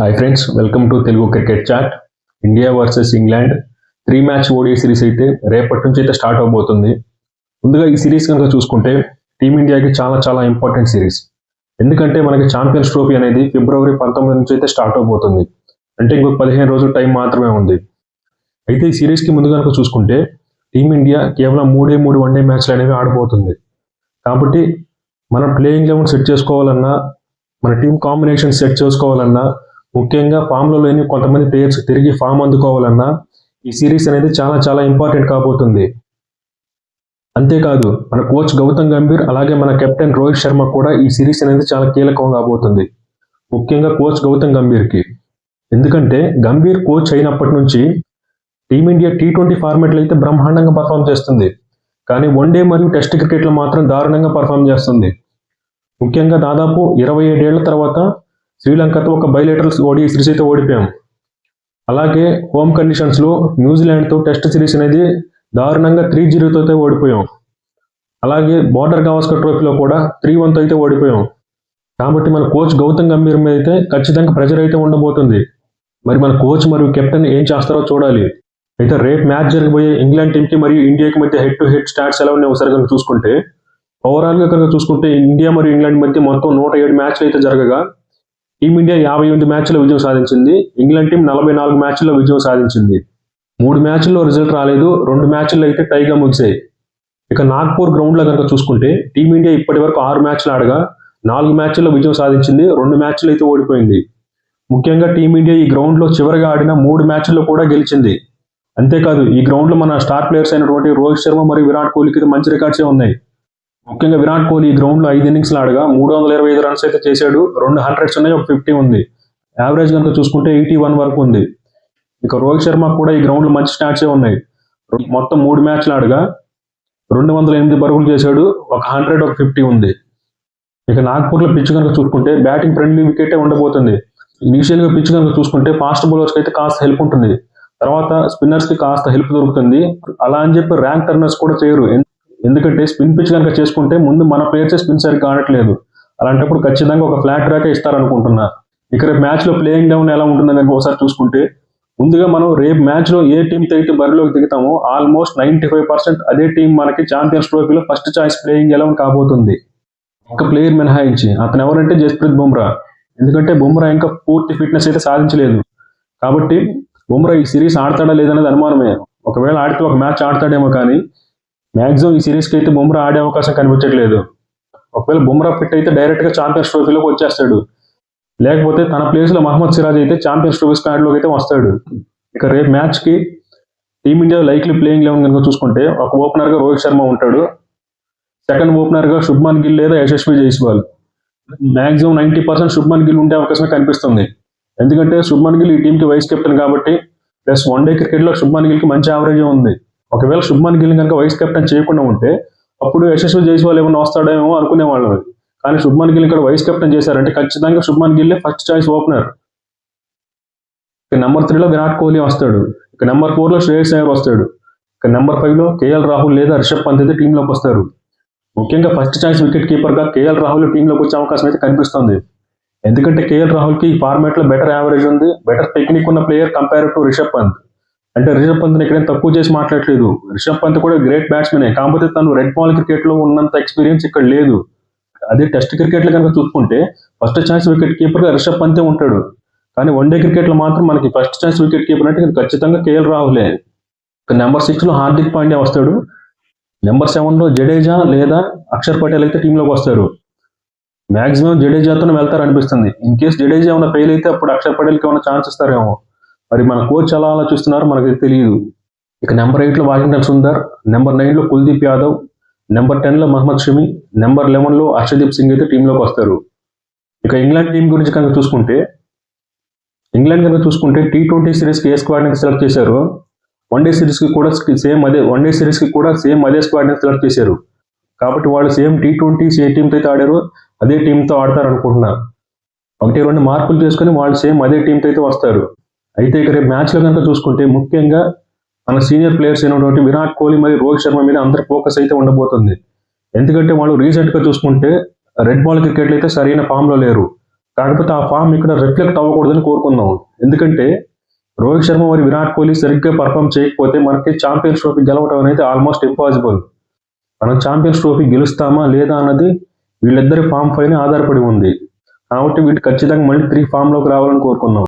Hi friends, welcome to Telugu cricket chat. India versus England 3 match ODI series అయితే రేపటి నుంచి అయితే స్టార్ట్ అవబోతుంది. ముందుగా ఈ సిరీస్ కనుక చూసుకుంటే టీమిండియాకి చాలా చాలా ఇంపార్టెంట్ సిరీస్. ఎందుకంటే మనకి ఛాంపియన్స్ ట్రోఫీ అనేది ఫిబ్రవరి 19 నుంచి అయితే స్టార్ట్ అవబోతుంది. అంటే ఇంకొక 15 రోజుల టైం మాత్రమే ఉంది. అయితే ఈ సిరీస్కి ముందు కనుక చూసుకుంటే టీమిండియా కేవలం 3 వన్డే మ్యాచ్లు అనేవి ఆడబోతుంది. కాబట్టి మన ప్లేయింగ్ లెవెన్ సెట్ చేసుకోవాలన్నా, మన టీం కాంబినేషన్ సెట్ చేసుకోవాలన్నా, ముఖ్యంగా ఫామ్లో లేని కొంతమంది ప్లేయర్స్ తిరిగి ఫామ్ అందుకోవాలన్నా ఈ సిరీస్ అనేది చాలా చాలా ఇంపార్టెంట్ కాబోతుంది. అంతేకాదు మన కోచ్ గౌతమ్ గంభీర్ అలాగే మన కెప్టెన్ రోహిత్ శర్మ కూడా ఈ సిరీస్ అనేది చాలా కీలకం కాబోతుంది. ముఖ్యంగా కోచ్ గౌతమ్ గంభీర్కి. ఎందుకంటే గంభీర్ కోచ్ అయినప్పటి నుంచి టీమిండియా T20 ఫార్మాట్లో అయితే బ్రహ్మాండంగా పర్ఫామ్ చేస్తుంది. కానీ వన్డే మరియు టెస్ట్ క్రికెట్లో మాత్రం దారుణంగా పర్ఫామ్ చేస్తుంది. ముఖ్యంగా దాదాపు 27 ఏళ్ల తర్వాత శ్రీలంకతో ఒక బైలేటరల్ ఓడిఐ సిరీస్ అయితే ఓడిపోయాం. అలాగే హోమ్ కండిషన్స్లో న్యూజిలాండ్తో టెస్ట్ సిరీస్ అనేది దారుణంగా 3-0తో అయితే ఓడిపోయాం. అలాగే బోర్డర్ గవాస్కర్ ట్రోఫీలో కూడా 3-1తో అయితే ఓడిపోయాం. కాబట్టి మన కోచ్ గౌతమ్ గంభీర్ మీద అయితే ఖచ్చితంగా ప్రెజర్ అయితే ఉండబోతుంది. మరి మన కోచ్ మరియు కెప్టెన్ ఏం చేస్తారో చూడాలి. అయితే రేపు మ్యాచ్ జరగబోయే ఇంగ్లాండ్ టీంకి మరియు ఇండియాకి మధ్య హెడ్ టు హెడ్ స్టాట్స్ ఎలా ఉన్నాయి ఒకసారి కనుక చూసుకుంటే, ఓవరాల్గా కనుక చూసుకుంటే ఇండియా మరియు ఇంగ్లాండ్ మధ్య మొత్తం 107 మ్యాచ్లు అయితే జరగగా టీమిండియా 58 మ్యాచ్ల్లో విజయం సాధించింది. ఇంగ్లాండ్ టీం 44 మ్యాచ్ల్లో విజయం సాధించింది. 3 మ్యాచ్ల్లో రిజల్ట్ రాలేదు, 2 మ్యాచ్ల్లో అయితే టైగా ముగిశాయి. ఇక నాగ్పూర్ గ్రౌండ్లో కనుక చూసుకుంటే టీమిండియా ఇప్పటి వరకు 6 మ్యాచ్లు ఆడగా 4 మ్యాచ్ల్లో విజయం సాధించింది, 2 మ్యాచ్లు అయితే ఓడిపోయింది. ముఖ్యంగా టీమిండియా ఈ గ్రౌండ్లో చివరిగా ఆడిన 3 మ్యాచ్ల్లో కూడా గెలిచింది. అంతేకాదు ఈ గ్రౌండ్లో మన స్టార్ ప్లేయర్స్ అయినటువంటి రోహిత్ శర్మ మరియు విరాట్ కోహ్లీకి మంచి రికార్డ్సే ఉన్నాయి. ముఖ్యంగా విరాట్ కోహ్లీ ఈ గ్రౌండ్లో 5 ఇన్నింగ్స్లు ఆడగా 325 రన్స్ అయితే చేశాడు, 2 100s ఉన్నాయి, ఒక 50 ఉంది. యావరేజ్ కనుక చూసుకుంటే 81 వరకు ఉంది. ఇక రోహిత్ శర్మ కూడా ఈ గ్రౌండ్లో మంచి స్టాట్సే ఉన్నాయి. మొత్తం 3 మ్యాచ్లు ఆడగా 208 పరుగులు చేశాడు, ఒక 100, ఒక 50 ఉంది. ఇక నాగ్పూర్లో పిచ్ కనుక చూసుకుంటే బ్యాటింగ్ ఫ్రెండ్లీ వికెటే ఉండబోతుంది. ఇనీషియల్గా పిచ్ కనుక చూసుకుంటే ఫాస్ట్ బౌలర్స్కి అయితే కాస్త హెల్ప్ ఉంటుంది, తర్వాత స్పిన్నర్స్కి కాస్త హెల్ప్ దొరుకుతుంది. అలా అని చెప్పి ర్యాంక్ టర్నర్స్ కూడా చేయరు. ఎందుకంటే స్పిన్ పిచ్ కనుక చేసుకుంటే ముందు మన ప్లేయర్సే స్పిన్ సరిగ్గా ఆడట్లేదు. అలాంటప్పుడు ఖచ్చితంగా ఒక ఫ్లాట్ ట్రాకే ఇస్తారనుకుంటున్నా. ఇక రేపు మ్యాచ్లో ప్లేయింగ్ లెవెన్ ఎలా ఉంటుందని కనుక ఒకసారి చూసుకుంటే, ముందుగా మనం రేపు మ్యాచ్లో ఏ టీంతో అయితే బరిలోకి దిగుతామో ఆల్మోస్ట్ 95% అదే టీం మనకి ఛాంపియన్స్ ట్రోఫీలో ఫస్ట్ చాయిస్ ప్లేయింగ్ 11 కాబోతుంది. ఒక ప్లేయర్ మినహాయించి, అతను ఎవరంటే జస్ప్రీత్ బుమ్రా. ఎందుకంటే బుమ్రా ఇంకా పూర్తి ఫిట్నెస్ అయితే సాధించలేదు. కాబట్టి బుమ్రా ఈ సిరీస్ ఆడతాడా లేదనేది అనుమానమే. ఒకవేళ ఆడితే ఒక మ్యాచ్ ఆడతాడేమో, కానీ మ్యాక్సిమం ఈ సిరీస్కి అయితే బుమ్రా ఆడే అవకాశం కనిపించట్లేదు. ఒకవేళ బుమ్రా ఫిట్ అయితే డైరెక్ట్గా ఛాంపియన్స్ ట్రోఫీలోకి వచ్చేస్తాడు, లేకపోతే తన ప్లేస్లో మహమ్మద్ సిరాజ్ అయితే ఛాంపియన్స్ ట్రోఫీ స్క్వాడ్లోకి అయితే వస్తాడు. ఇక రేపు మ్యాచ్కి టీమిండియా లైక్లీ ప్లేయింగ్ 11 కనుక చూసుకుంటే, ఒక ఓపెనర్గా రోహిత్ శర్మ ఉంటాడు, సెకండ్ ఓపెనర్గా శుభ్మన్ గిల్ లేదా యశస్వి జైస్వాల్. మ్యాక్సిమం 90% శుభ్మన్ గిల్ ఉండే అవకాశమే కనిపిస్తుంది. ఎందుకంటే శుభ్మన్ గిల్ ఈ టీంకి వైస్ కెప్టెన్ కాబట్టి, ప్లస్ వన్డే క్రికెట్లో శుభ్మన్ గిల్కి మంచి యావరేజ్ ఉంది. ఒకవేళ శుభ్మన్ గిల్ కనుక వైస్ కెప్టెన్ చేయకుండా ఉంటే అప్పుడు యశస్వి జైస్వాల్ ఏమైనా వస్తాడేమో అనుకునేవాళ్ళం. కానీ శుభ్మన్ గిల్ ఇక్కడ వైస్ కెప్టెన్ చేశారంటే ఖచ్చితంగా శుభ్మన్ గిల్లే ఫస్ట్ చాయిస్ ఓపెనర్. ఇక నెంబర్ 3లో విరాట్ కోహ్లీ వస్తాడు, ఇక నెంబర్ 4లో శ్రేయస్ అయ్యర్ వస్తాడు, ఇక నెంబర్ 5లో KL రాహుల్ లేదా రిషబ్ పంత్ అయితే టీంలోకి వస్తారు. ముఖ్యంగా ఫస్ట్ చాయిస్ వికెట్ కీపర్గా KL రాహుల్ టీంలోకి వచ్చే అవకాశం అయితే కనిపిస్తుంది. ఎందుకంటే KL రాహుల్కి ఈ ఫార్మాట్లో బెటర్ యావరేజ్ ఉంది, బెటర్ టెక్నిక్ ఉన్న player compare to Rishabh Pant. అంటే రిషబ్ పంత్ని ఎక్కడైనా తక్కువ చేసి మాట్లాడలేదు. రిషబ్ పంత్ కూడా గ్రేట్ బ్యాట్స్మెనే, కాకపోతే తను రెడ్ బాల్ క్రికెట్లో ఉన్నంత ఎక్స్పీరియన్స్ ఇక్కడ లేదు. అదే టెస్ట్ క్రికెట్లో కనుక చూసుకుంటే ఫస్ట్ ఛాయిస్ వికెట్ కీపర్గా రిషబ్ పంతే ఉంటాడు. కానీ వన్డే క్రికెట్లో మాత్రం మనకి ఫస్ట్ ఛాయిస్ వికెట్ కీపర్ అంటే ఖచ్చితంగా KL రాహులే. నెంబర్ 6లో హార్దిక్ పాండ్యా వస్తాడు, నెంబర్ 7లో జడేజా లేదా అక్షర్ పటేల్ అయితే టీంలోకి వస్తారు. మ్యాక్సిమం జడేజాతోనే వెళ్తారనిపిస్తుంది. ఇన్ కేసు జడేజా ఏమైనా ఫెయిల్ అయితే అప్పుడు అక్షర్ పటేల్కి ఏమైనా ఛాన్స్ ఇస్తారేమో. మరి మన కోచ్ ఎలా ఆలోచిస్తున్నారో మనకి తెలియదు. ఇక నెంబర్ 8లో వాషింగ్టన్ సుందర్, నెంబర్ 9లో కుల్దీప్ యాదవ్, నెంబర్ 10లో మహమ్మద్ షమి, నెంబర్ 11లో హర్షదీప్ సింగ్ అయితే టీంలోకి వస్తారు. ఇక ఇంగ్లాండ్ టీం గురించి కనుక చూసుకుంటే, T20 సిరీస్కి ఏ స్క్వాడ్ని సెలెక్ట్ చేశారు, వన్డే సిరీస్కి కూడా సేమ్ అదే స్క్వాడ్ని సెలెక్ట్ చేశారు. కాబట్టి వాళ్ళు సేమ్ T20 ఏ టీంతో అయితే ఆడారో అదే టీంతో ఆడతారు అనుకుంటున్నా. 1-2 మార్పులు చేసుకుని వాళ్ళు సేమ్ అదే టీంతో అయితే వస్తారు. అయితే ఇక రేపు మ్యాచ్లో కనుక చూసుకుంటే ముఖ్యంగా మన సీనియర్ ప్లేయర్స్ అయినటువంటి విరాట్ కోహ్లీ మరియు రోహిత్ శర్మ మీద అందరి ఫోకస్ అయితే ఉండబోతుంది. ఎందుకంటే వాళ్ళు రీసెంట్గా చూసుకుంటే రెడ్ బాల్ క్రికెట్లో అయితే సరైన ఫామ్లో లేరు. కాకపోతే ఆ ఫామ్ ఇక్కడ రిఫ్లెక్ట్ అవ్వకూడదని కోరుకుందాం. ఎందుకంటే రోహిత్ శర్మ మరియు విరాట్ కోహ్లీ సరిగ్గా పర్ఫామ్ చేయకపోతే మనకి ఛాంపియన్స్ ట్రోఫీ గెలవడం అనేది ఆల్మోస్ట్ ఇంపాసిబుల్. మనం ఛాంపియన్స్ ట్రోఫీ గెలుస్తామా లేదా అన్నది వీళ్ళిద్దరి ఫామ్ పైన ఆధారపడి ఉంది. కాబట్టి వీళ్ళు ఖచ్చితంగా మళ్ళీ 3 ఫామ్లోకి రావాలని కోరుకుందాం.